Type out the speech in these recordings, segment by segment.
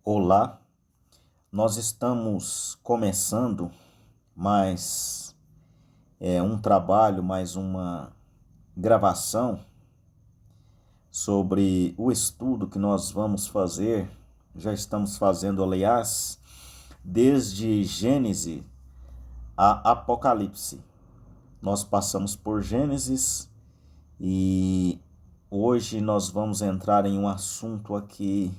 Olá, nós estamos começando mais um trabalho, mais uma gravação sobre o estudo que nós vamos fazer. Já estamos fazendo, aliás, desde Gênesis a Apocalipse. Nós passamos por Gênesis e hoje nós vamos entrar em um assunto aqui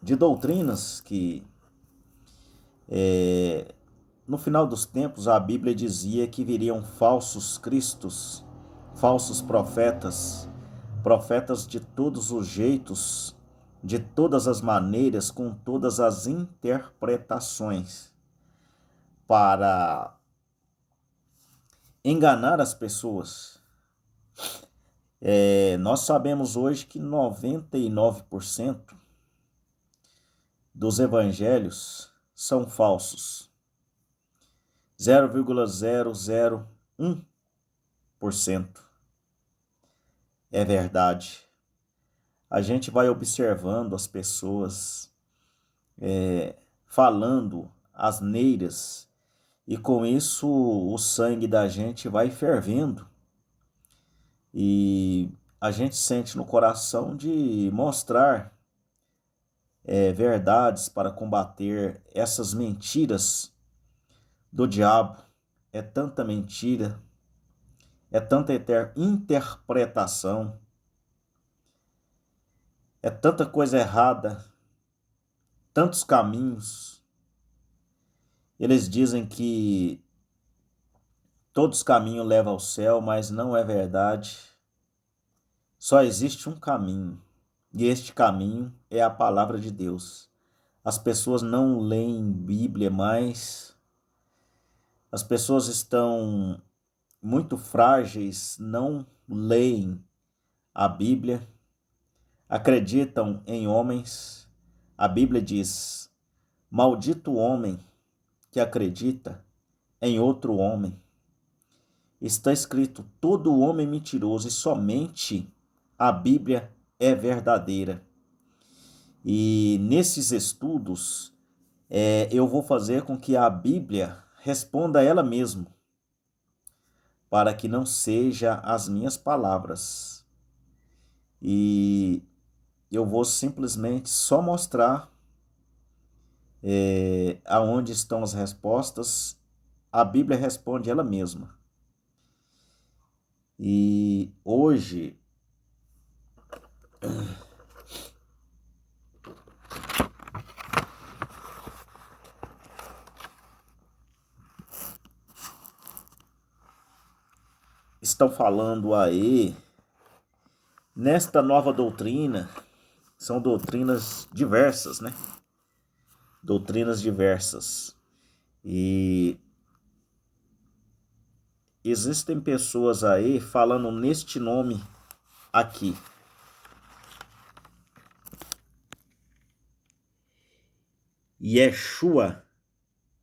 de doutrinas que no final dos tempos, a Bíblia dizia que viriam falsos cristos, falsos profetas, profetas de todos os jeitos, de todas as maneiras, com todas as interpretações, para enganar as pessoas. Nós sabemos hoje que 99% dos evangelhos são falsos. 0,001% é verdade. A gente vai observando as pessoas falando asneiras e com isso o sangue da gente vai fervendo e a gente sente no coração de mostrar verdades para combater essas mentiras do diabo. É tanta mentira, é tanta interpretação, é tanta coisa errada, tantos caminhos. Eles dizem que todos os caminhos levam ao céu, mas não é verdade. Só existe um caminho, e este caminho é a palavra de Deus. As pessoas não leem Bíblia mais, as pessoas estão muito frágeis, não leem a Bíblia, acreditam em homens. A Bíblia diz: maldito o homem que acredita em outro homem. Está escrito: todo homem mentiroso, e somente a Bíblia é verdadeira. E nesses estudos, eu vou fazer com que a Bíblia responda a ela mesma, para que não seja as minhas palavras. E eu vou simplesmente só mostrar aonde estão as respostas. A Bíblia responde ela mesma. E hoje estão falando aí, nesta nova doutrina, são doutrinas diversas, né? Doutrinas diversas. E existem pessoas aí falando neste nome aqui. Yeshua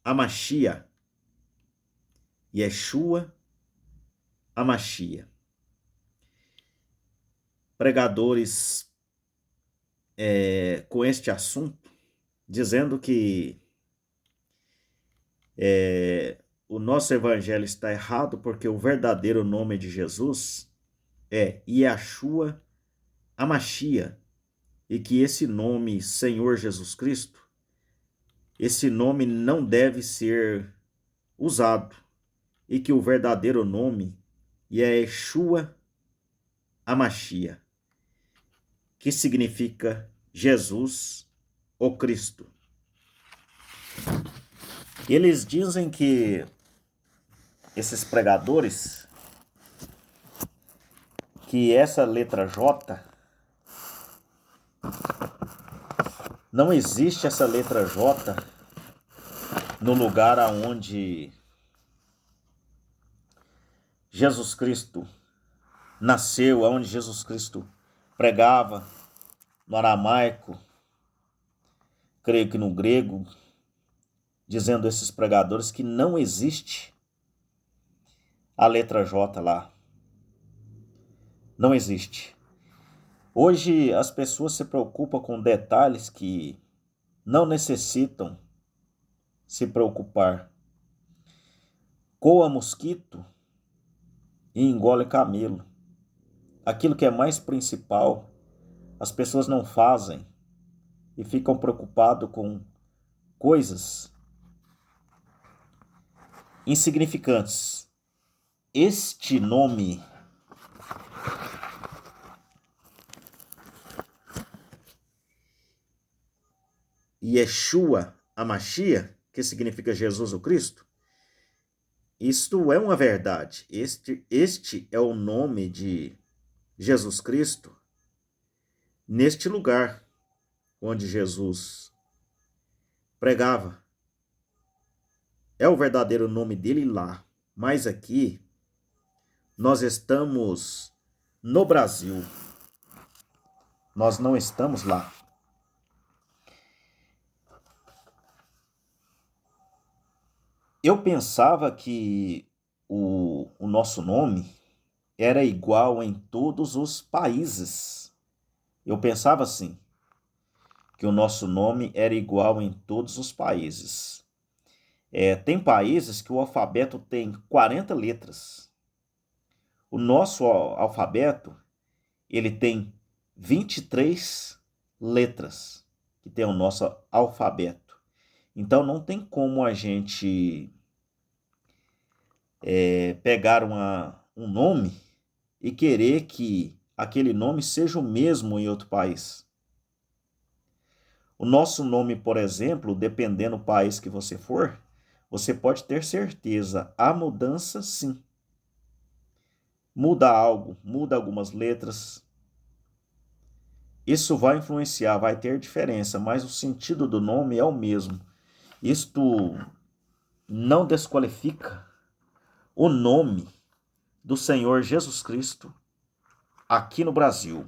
Hamashia. Yeshua Hamashia. Pregadores com este assunto, dizendo que o nosso evangelho está errado porque o verdadeiro nome de Jesus é Yeshua Hamashia, e que esse nome, Senhor Jesus Cristo, esse nome não deve ser usado, e que o verdadeiro nome é Yeshua Hamashia, que significa Jesus, o Cristo. Eles dizem que esses pregadores, que essa letra J, não existe essa letra J no lugar aonde Jesus Cristo nasceu, aonde Jesus Cristo pregava, no aramaico, creio que no grego, dizendo esses pregadores que não existe a letra J lá. Não existe. Hoje as pessoas se preocupam com detalhes que não necessitam se preocupar. Coa mosquito e engole camelo. Aquilo que é mais principal, as pessoas não fazem e ficam preocupadas com coisas insignificantes. Este nome Yeshua Hamashia, que significa Jesus o Cristo, isto é uma verdade. Este é o nome de Jesus Cristo neste lugar onde Jesus pregava. É o verdadeiro nome dele lá. Mas aqui nós estamos no Brasil. Nós não estamos lá. Eu pensava que o nosso nome era igual em todos os países. Eu pensava assim, que o nosso nome era igual em todos os países. Tem países que o alfabeto tem 40 letras. O nosso alfabeto, ele tem 23 letras, que tem o nosso alfabeto. Então não tem como a gente pegar um nome e querer que aquele nome seja o mesmo em outro país. O nosso nome, por exemplo, dependendo do país que você for, você pode ter certeza, há mudança sim. Muda algo, muda algumas letras. Isso vai influenciar, vai ter diferença, mas o sentido do nome é o mesmo. Isto não desqualifica o nome do Senhor Jesus Cristo aqui no Brasil.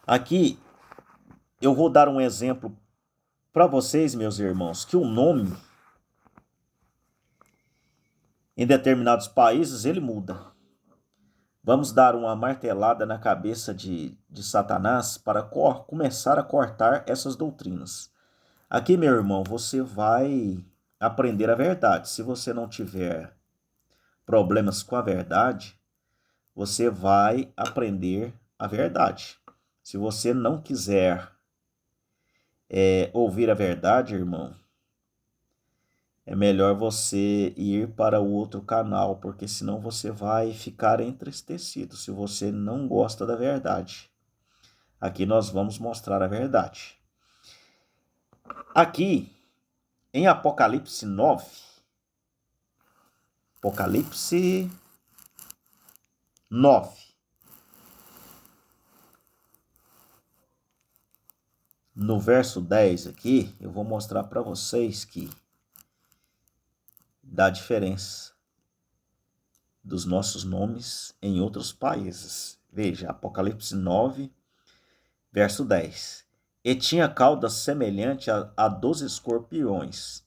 Aqui eu vou dar um exemplo para vocês, meus irmãos, que o nome em determinados países ele muda. Vamos dar uma martelada na cabeça de Satanás para começar a cortar essas doutrinas. Aqui, meu irmão, você vai aprender a verdade. Se você não tiver problemas com a verdade, você vai aprender a verdade. Se você não quiser ouvir a verdade, irmão, é melhor você ir para o outro canal, porque senão você vai ficar entristecido se você não gosta da verdade. Aqui nós vamos mostrar a verdade. Aqui, em Apocalipse 9, Apocalipse 9, no verso 10 aqui, eu vou mostrar para vocês que dá diferença dos nossos nomes em outros países. Veja, Apocalipse 9, verso 10. E tinha cauda semelhante a 12 escorpiões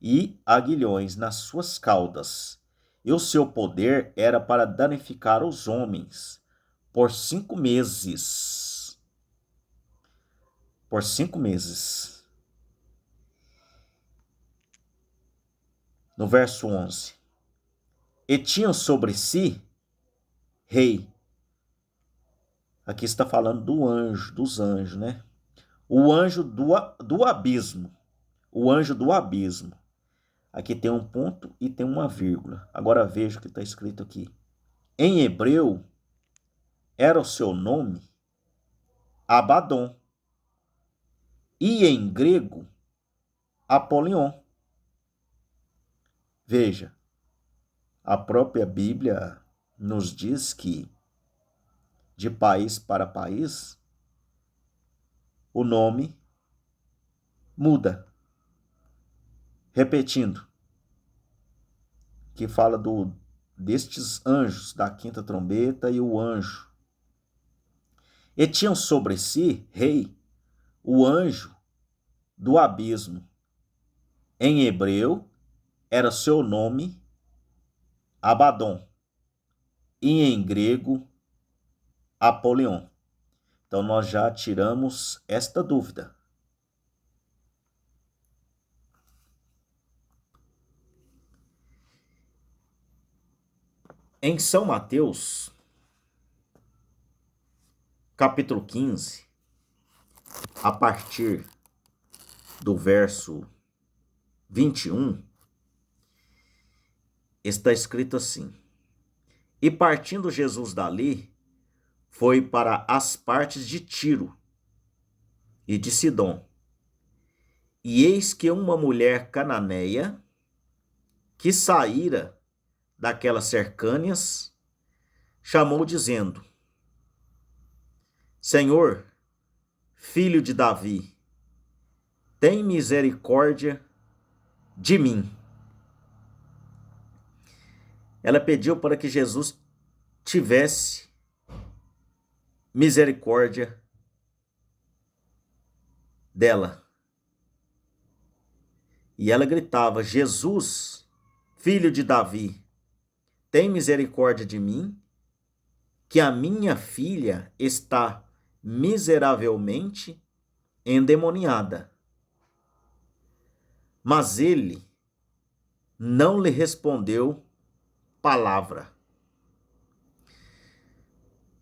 e aguilhões nas suas caudas, e o seu poder era para danificar os homens por 5 meses. Por 5 meses. No verso 11. E tinham sobre si rei. Aqui está falando do anjo, dos anjos, né? O anjo do abismo. O anjo do abismo. Aqui tem um ponto e tem uma vírgula. Agora veja o que está escrito aqui. Em hebreu, era o seu nome Abaddon. E em grego, Apolion. Veja, a própria Bíblia nos diz que, de país para país, o nome muda. Repetindo, que fala destes anjos da quinta trombeta e o anjo. E tinham sobre si, rei, o anjo do abismo. Em hebreu, era seu nome Abaddon. E em grego, Apolion. Então nós já tiramos esta dúvida. Em São Mateus, capítulo 15, a partir do verso 21, está escrito assim: E partindo Jesus dali, foi para as partes de Tiro e de Sidom. E eis que uma mulher cananeia, que saíra daquelas cercâneas, chamou dizendo: Senhor, filho de Davi, tem misericórdia de mim. Ela pediu para que Jesus tivesse misericórdia dela. E ela gritava: Jesus, filho de Davi, tem misericórdia de mim, que a minha filha está miseravelmente endemoniada. Mas ele não lhe respondeu palavra.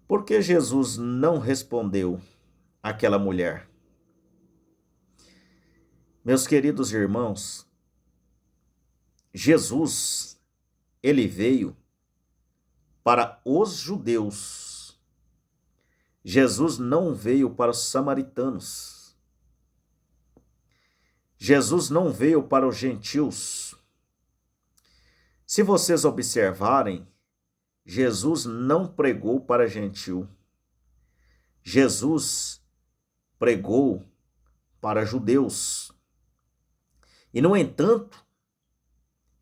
Por que Jesus não respondeu àquela mulher? Meus queridos irmãos, Jesus, ele veio para os judeus. Jesus não veio para os samaritanos. Jesus não veio para os gentios. Se vocês observarem, Jesus não pregou para gentil. Jesus pregou para judeus. E, no entanto,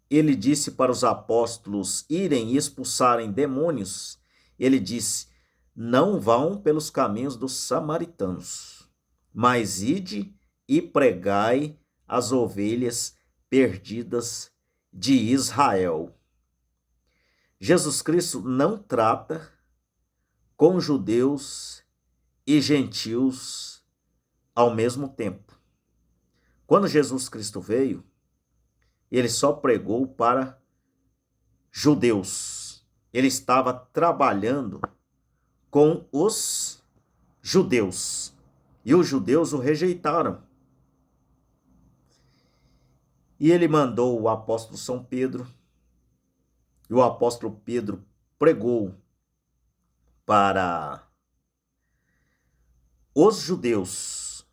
ele disse para os apóstolos irem e expulsarem demônios. Ele disse: não vão pelos caminhos dos samaritanos, mas ide e pregai as ovelhas perdidas de Israel. Jesus Cristo não trata com judeus e gentios ao mesmo tempo. Quando Jesus Cristo veio, ele só pregou para judeus. Ele estava trabalhando com os judeus. E os judeus o rejeitaram. E ele mandou o apóstolo São Pedro. E o apóstolo Pedro pregou para os judeus.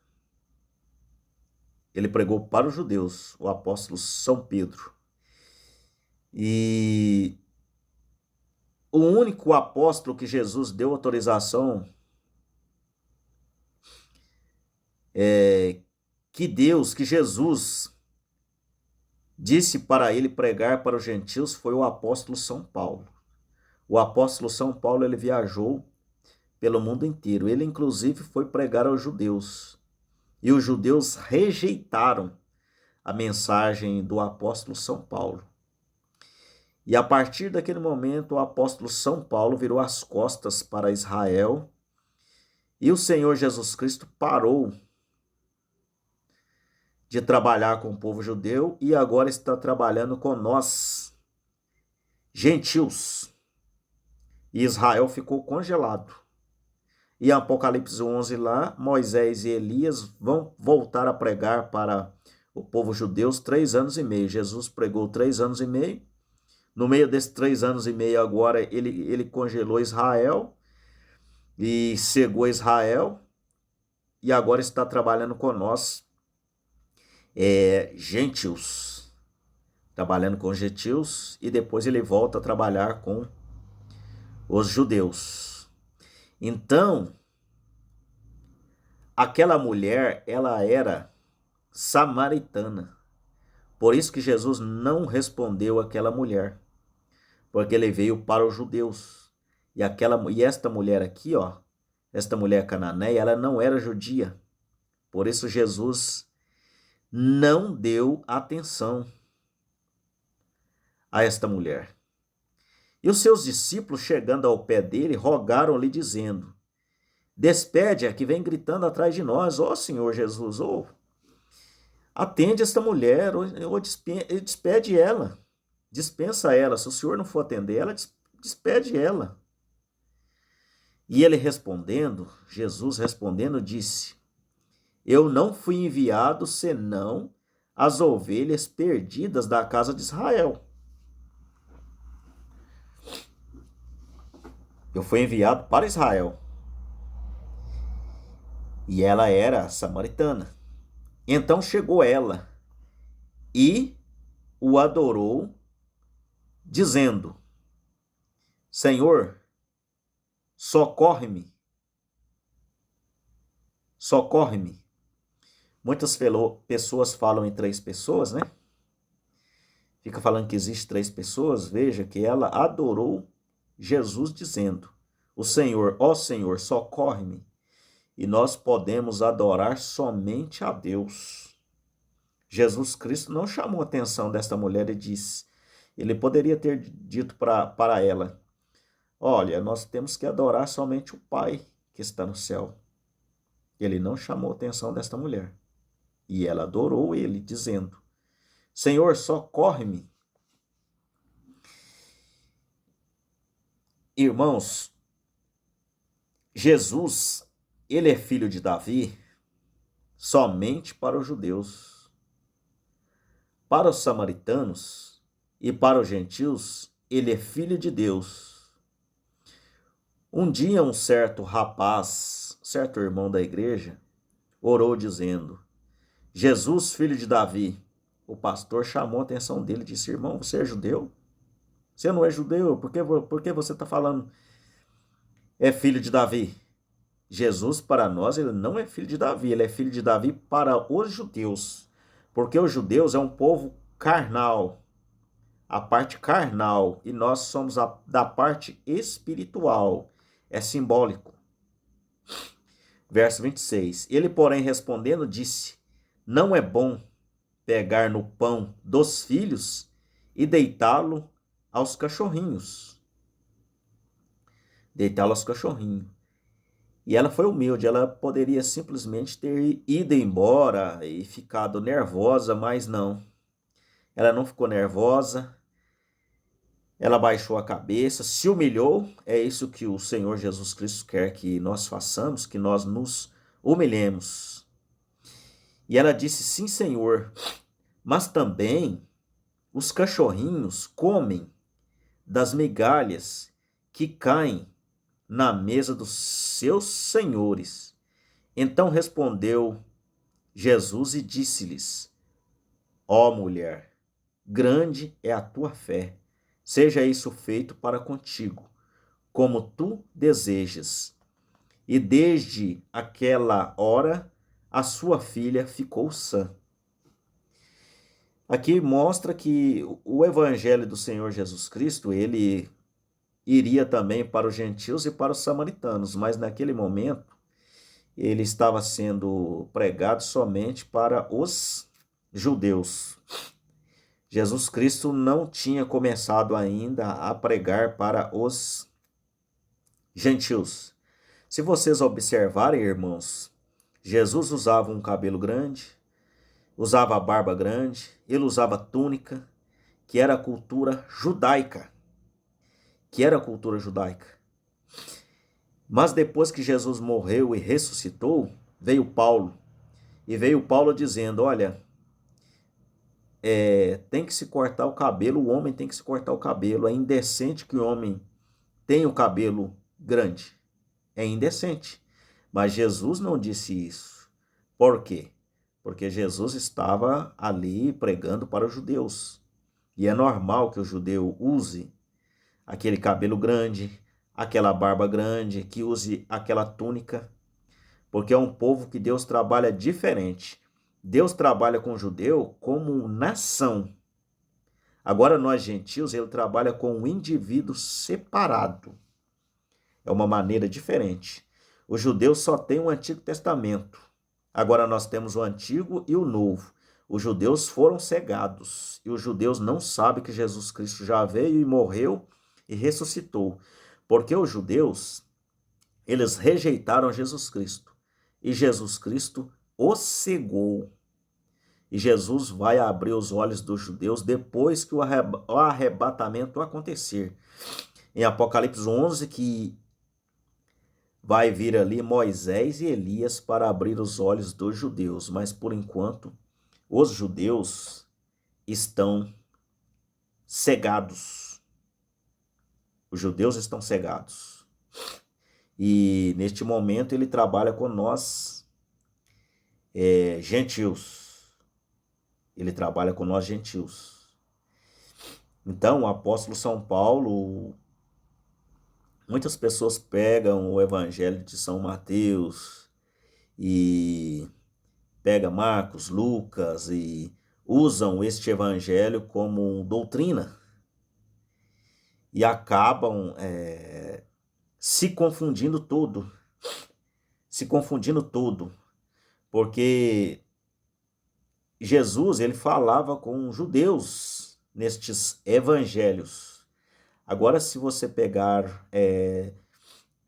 Ele pregou para os judeus, o apóstolo São Pedro. E o único apóstolo que Jesus deu autorização que Jesus disse para ele pregar para os gentios foi o apóstolo São Paulo. O apóstolo São Paulo, ele viajou pelo mundo inteiro. Ele, inclusive, foi pregar aos judeus. E os judeus rejeitaram a mensagem do apóstolo São Paulo. E a partir daquele momento, o apóstolo São Paulo virou as costas para Israel e o Senhor Jesus Cristo parou de trabalhar com o povo judeu e agora está trabalhando com nós, gentios. E Israel ficou congelado. E Apocalipse 11 lá, Moisés e Elias vão voltar a pregar para o povo judeu 3 anos e meio. Jesus pregou 3 anos e meio. No meio desses 3 anos e meio agora, ele congelou Israel e cegou Israel. E agora está trabalhando com nós, gentios. Trabalhando com gentios e depois ele volta a trabalhar com os judeus. Então, aquela mulher, ela era samaritana. Por isso que Jesus não respondeu àquela mulher, porque ele veio para os judeus. E esta mulher aqui, ó, esta mulher cananeia, ela não era judia. Por isso Jesus não deu atenção a esta mulher. E os seus discípulos, chegando ao pé dele, rogaram-lhe, dizendo: Despede a que vem gritando atrás de nós. Ó Senhor Jesus, atende esta mulher, ou despede ela. Dispensa ela. Se o Senhor não for atender ela, despede ela. E ele respondendo, Jesus respondendo, disse: Eu não fui enviado senão as ovelhas perdidas da casa de Israel. Eu fui enviado para Israel. E ela era samaritana. Então chegou ela e o adorou, dizendo: Senhor, socorre-me. Socorre-me. Muitas pessoas falam em 3 pessoas, né? Fica falando que existe 3 pessoas. Veja que ela adorou Jesus dizendo: O Senhor, ó Senhor, socorre-me. E nós podemos adorar somente a Deus. Jesus Cristo não chamou a atenção desta mulher e disse, ele poderia ter dito para ela, olha, nós temos que adorar somente o Pai que está no céu. Ele não chamou a atenção desta mulher. E ela adorou ele, dizendo, Senhor, socorre-me. Irmãos, Jesus, ele é filho de Davi somente para os judeus. Para os samaritanos e para os gentios, ele é filho de Deus. Um dia um certo rapaz, certo irmão da igreja, orou dizendo, Jesus, filho de Davi. O pastor chamou a atenção dele e disse, irmão, você é judeu? Você não é judeu? Por que você está falando é filho de Davi? Jesus, para nós, ele não é filho de Davi, ele é filho de Davi para os judeus. Porque os judeus é um povo carnal, a parte carnal, e nós somos da parte espiritual, é simbólico. Verso 26, ele, porém, respondendo, disse, não é bom pegar no pão dos filhos e deitá-lo aos cachorrinhos. Deitá-lo aos cachorrinhos. E ela foi humilde, ela poderia simplesmente ter ido embora e ficado nervosa, mas não. Ela não ficou nervosa, ela baixou a cabeça, se humilhou. É isso que o Senhor Jesus Cristo quer que nós façamos, que nós nos humilhemos. E ela disse, sim, Senhor, mas também os cachorrinhos comem das migalhas que caem na mesa dos seus senhores. Então respondeu Jesus e disse-lhes, ó mulher, grande é a tua fé, seja isso feito para contigo, como tu desejas. E desde aquela hora, a sua filha ficou sã. Aqui mostra que o evangelho do Senhor Jesus Cristo, ele iria também para os gentios e para os samaritanos, mas naquele momento ele estava sendo pregado somente para os judeus. Jesus Cristo não tinha começado ainda a pregar para os gentios. Se vocês observarem, irmãos, Jesus usava um cabelo grande, usava a barba grande, ele usava túnica, que era a cultura judaica. Mas depois que Jesus morreu e ressuscitou, veio Paulo. E veio Paulo dizendo, olha, tem que se cortar o cabelo, o homem tem que se cortar o cabelo. É indecente que o homem tenha o cabelo grande. É indecente. Mas Jesus não disse isso. Por quê? Porque Jesus estava ali pregando para os judeus. E é normal que o judeu use aquele cabelo grande, aquela barba grande, que use aquela túnica, porque é um povo que Deus trabalha diferente. Deus trabalha com o judeu como nação. Agora nós gentios, ele trabalha com um indivíduo separado. É uma maneira diferente. O judeu só tem o Antigo Testamento. Agora nós temos o Antigo e o Novo. Os judeus foram cegados e os judeus não sabem que Jesus Cristo já veio e morreu e ressuscitou. Porque os judeus, Eles rejeitaram Jesus Cristo. E Jesus Cristo os cegou. E Jesus vai abrir os olhos dos judeus depois que o arrebatamento acontecer. Em Apocalipse 11, que vai vir ali Moisés e Elias para abrir os olhos dos judeus. Mas, por enquanto, os judeus estão cegados. Os judeus estão cegados. E, neste momento, ele trabalha com nós, gentios. Ele trabalha com nós, gentios. Então, o apóstolo São Paulo, muitas pessoas pegam o evangelho de São Mateus e pegam Marcos, Lucas e usam este evangelho como doutrina e acabam se confundindo todo, porque Jesus, ele falava com judeus nestes evangelhos. Agora, se você pegar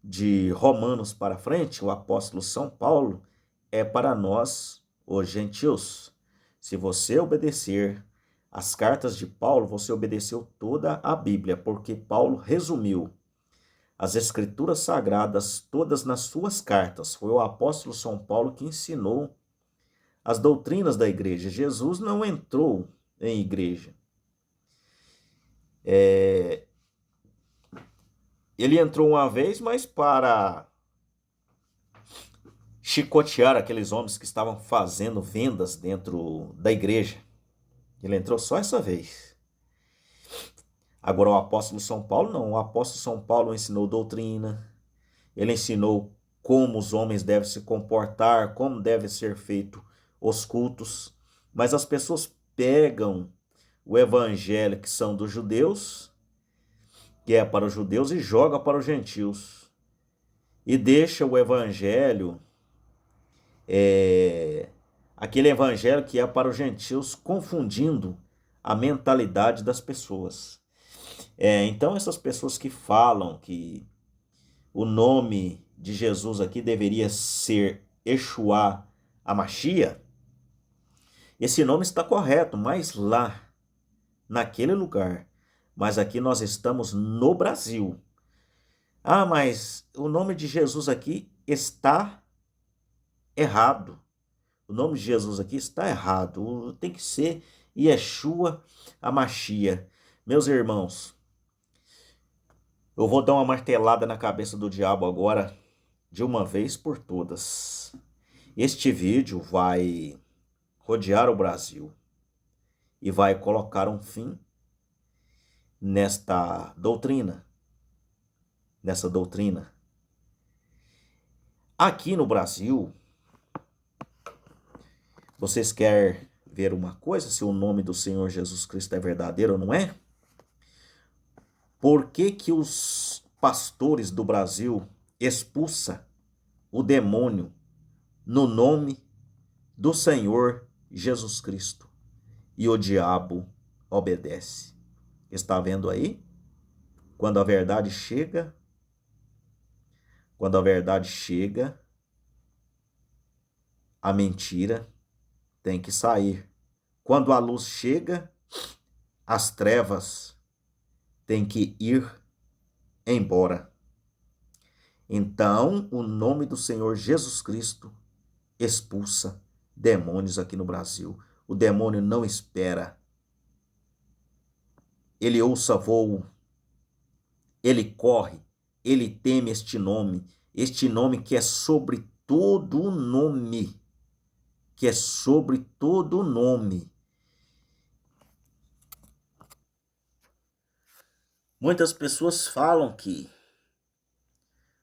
de Romanos para frente, o apóstolo São Paulo é para nós, os gentios. Se você obedecer as cartas de Paulo, você obedeceu toda a Bíblia, porque Paulo resumiu as escrituras sagradas todas nas suas cartas. Foi o apóstolo São Paulo que ensinou as doutrinas da igreja. Jesus não entrou em igreja. Ele entrou uma vez, mas para chicotear aqueles homens que estavam fazendo vendas dentro da igreja. Ele entrou só essa vez. Agora o apóstolo São Paulo não. O apóstolo São Paulo ensinou doutrina. Ele ensinou como os homens devem se comportar, como devem ser feitos os cultos. Mas as pessoas pegam o evangelho que são dos judeus, que é para os judeus, e joga para os gentios. E deixa o evangelho, aquele evangelho que é para os gentios, confundindo a mentalidade das pessoas. Então essas pessoas que falam que o nome de Jesus aqui deveria ser Yeshua HaMashiach, esse nome está correto, mas lá, naquele lugar. Mas aqui nós estamos no Brasil. Ah, mas o nome de Jesus aqui está errado. O nome de Jesus aqui está errado. Tem que ser Yeshua HaMashiach. Meus irmãos, eu vou dar uma martelada na cabeça do diabo agora, de uma vez por todas. Este vídeo vai rodear o Brasil e vai colocar um fim nessa doutrina. Aqui no Brasil, vocês querem ver uma coisa, se o nome do Senhor Jesus Cristo é verdadeiro ou não é? Por que que os pastores do Brasil expulsam o demônio no nome do Senhor Jesus Cristo e o diabo obedece? Está vendo aí? Quando a verdade chega, a mentira tem que sair. Quando a luz chega, as trevas têm que ir embora. Então, o nome do Senhor Jesus Cristo expulsa demônios aqui no Brasil. O demônio não espera. Ele ouça voo, ele corre, ele teme este nome que é sobre todo nome, Muitas pessoas falam que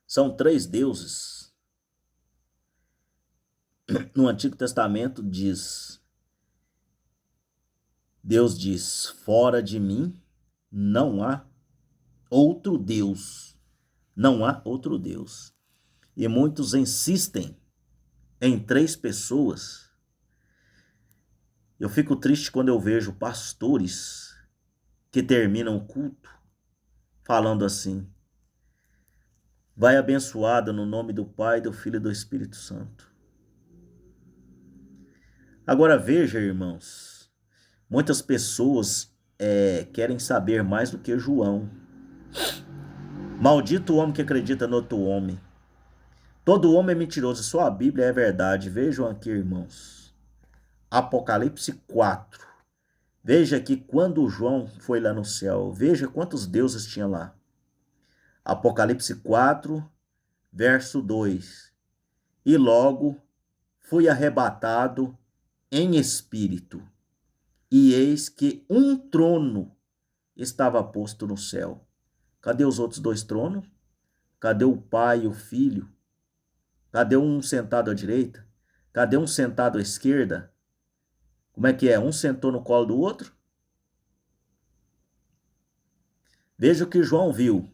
são 3 deuses. No Antigo Testamento Deus diz, fora de mim não há outro Deus. Não há outro Deus. E muitos insistem em 3 pessoas. Eu fico triste quando eu vejo pastores que terminam o culto falando assim: Vai abençoada no nome do Pai, do Filho e do Espírito Santo. Agora veja, irmãos, muitas pessoas querem saber mais do que João. Maldito o homem que acredita no outro homem. Todo homem é mentiroso, só a Bíblia é verdade. Vejam aqui, irmãos. Apocalipse 4. Veja que quando João foi lá no céu, veja quantos deuses tinha lá. Apocalipse 4, verso 2. E logo fui arrebatado em espírito, e eis que um trono estava posto no céu. Cadê os outros dois tronos? Cadê o Pai e o Filho? Cadê um sentado à direita? Cadê um sentado à esquerda? Como é que é? Um sentou no colo do outro? Veja o que João viu.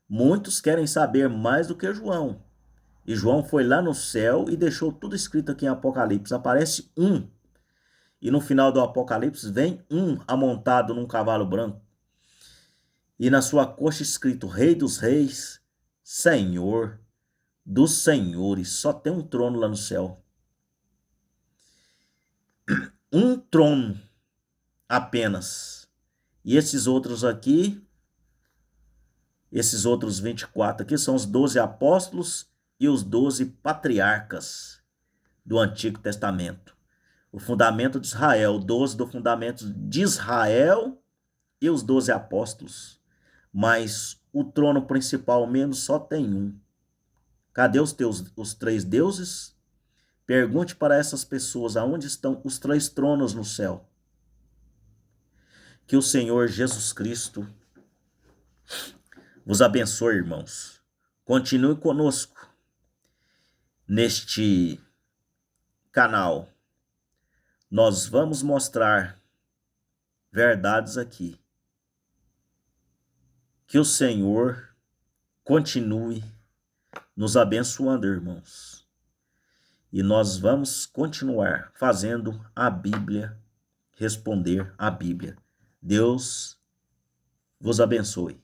Muitos querem saber mais do que João. E João foi lá no céu e deixou tudo escrito aqui em Apocalipse. Aparece um. E no final do Apocalipse vem um amontado num cavalo branco. E na sua coxa escrito Rei dos Reis, Senhor dos Senhores. Só tem um trono lá no céu. Um trono apenas. E esses outros aqui, esses outros 24 aqui, são os 12 apóstolos e os 12 patriarcas do Antigo Testamento. O fundamento de Israel, 12 do fundamento de Israel e os 12 apóstolos. Mas o trono principal mesmo só tem um. Cadê os 3 deuses? Pergunte para essas pessoas aonde estão os 3 tronos no céu. Que o Senhor Jesus Cristo vos abençoe, irmãos. Continue conosco neste canal. Nós vamos mostrar verdades aqui. Que o Senhor continue nos abençoando, irmãos. E nós vamos continuar fazendo a Bíblia responder a Bíblia. Deus vos abençoe.